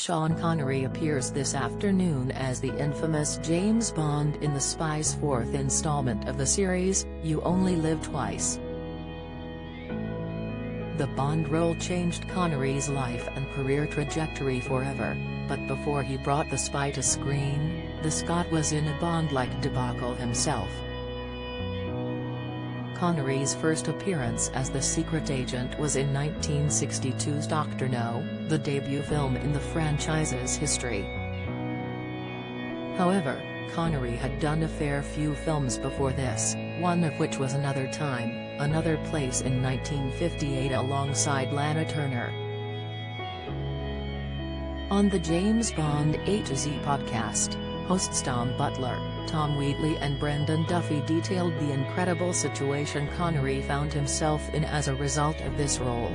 Sean Connery appears this afternoon as the infamous James Bond in the Spy's fourth installment of the series, You Only Live Twice. The Bond role changed Connery's life and career trajectory forever, but before he brought The Spy to screen, the Scot was in a Bond-like debacle himself. Connery's first appearance as the secret agent was in 1962's Dr. No, the debut film in the franchise's history. However, Connery had done a fair few films before this, one of which was Another Time, Another Place in 1958 alongside Lana Turner. On the James Bond A to Z podcast, hosts Tom Butler, Tom Wheatley and Brendan Duffy detailed the incredible situation Connery found himself in as a result of this role.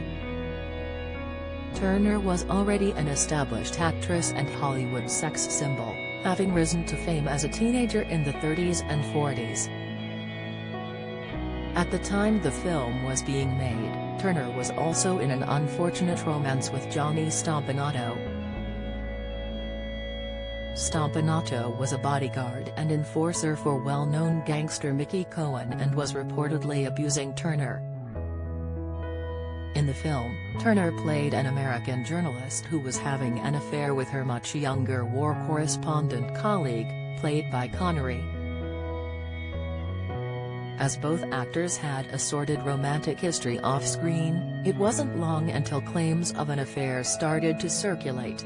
Turner was already an established actress and Hollywood sex symbol, having risen to fame as a teenager in the 30s and 40s. At the time the film was being made, Turner was also in an unfortunate romance with Johnny Stompanato. Stompanato was a bodyguard and enforcer for well-known gangster Mickey Cohen and was reportedly abusing Turner. In the film, Turner played an American journalist who was having an affair with her much younger war correspondent colleague, played by Connery. As both actors had a sordid romantic history off-screen, it wasn't long until claims of an affair started to circulate.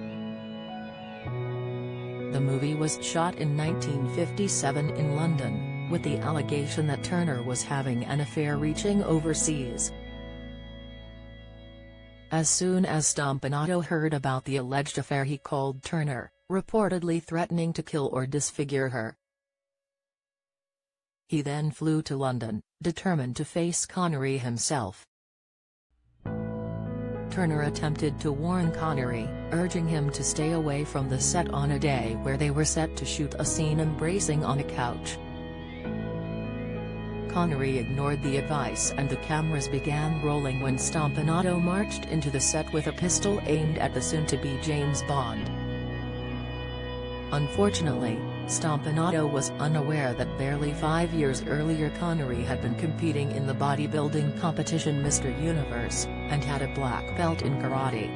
The movie was shot in 1957 in London, with the allegation that Turner was having an affair reaching overseas. As soon as Stompanato heard about the alleged affair he called Turner, reportedly threatening to kill or disfigure her. He then flew to London, determined to face Connery himself. Turner attempted to warn Connery, urging him to stay away from the set on a day where they were set to shoot a scene embracing on a couch. Connery ignored the advice and the cameras began rolling when Stompanato marched into the set with a pistol aimed at the soon-to-be James Bond. Unfortunately, Stompanato was unaware that barely 5 years earlier Connery had been competing in the bodybuilding competition Mr. Universe, and had a black belt in karate.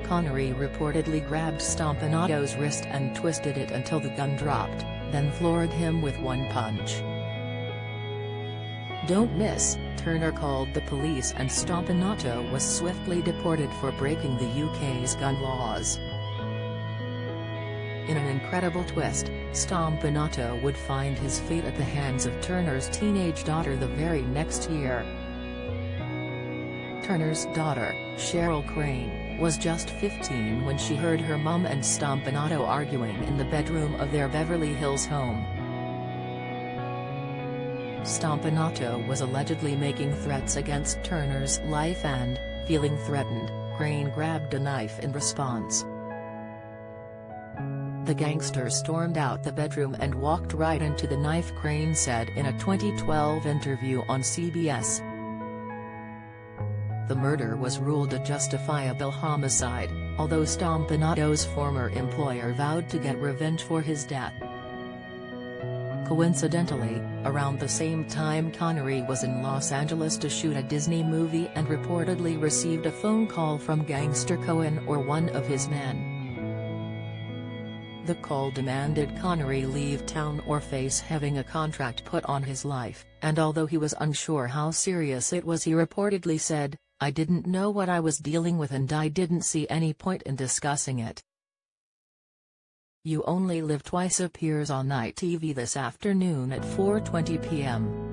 Connery reportedly grabbed Stompanato's wrist and twisted it until the gun dropped, then floored him with one punch. "Don't miss," Turner called the police and Stompanato was swiftly deported for breaking the UK's gun laws. In an incredible twist, Stompanato would find his fate at the hands of Turner's teenage daughter the very next year. Turner's daughter, Cheryl Crane, was just 15 when she heard her mum and Stompanato arguing in the bedroom of their Beverly Hills home. Stompanato was allegedly making threats against Turner's life and, feeling threatened, Crane grabbed a knife in response. The gangster stormed out the bedroom and walked right into the knife, Crane said in a 2012 interview on CBS. The murder was ruled a justifiable homicide, although Stompanato's former employer vowed to get revenge for his death. Coincidentally, around the same time Connery was in Los Angeles to shoot a Disney movie and reportedly received a phone call from gangster Cohen or one of his men. The call demanded Connery leave town or face having a contract put on his life, and although he was unsure how serious it was, he reportedly said, "I didn't know what I was dealing with and I didn't see any point in discussing it." You Only Live Twice appears on night TV this afternoon at 4:20 p.m.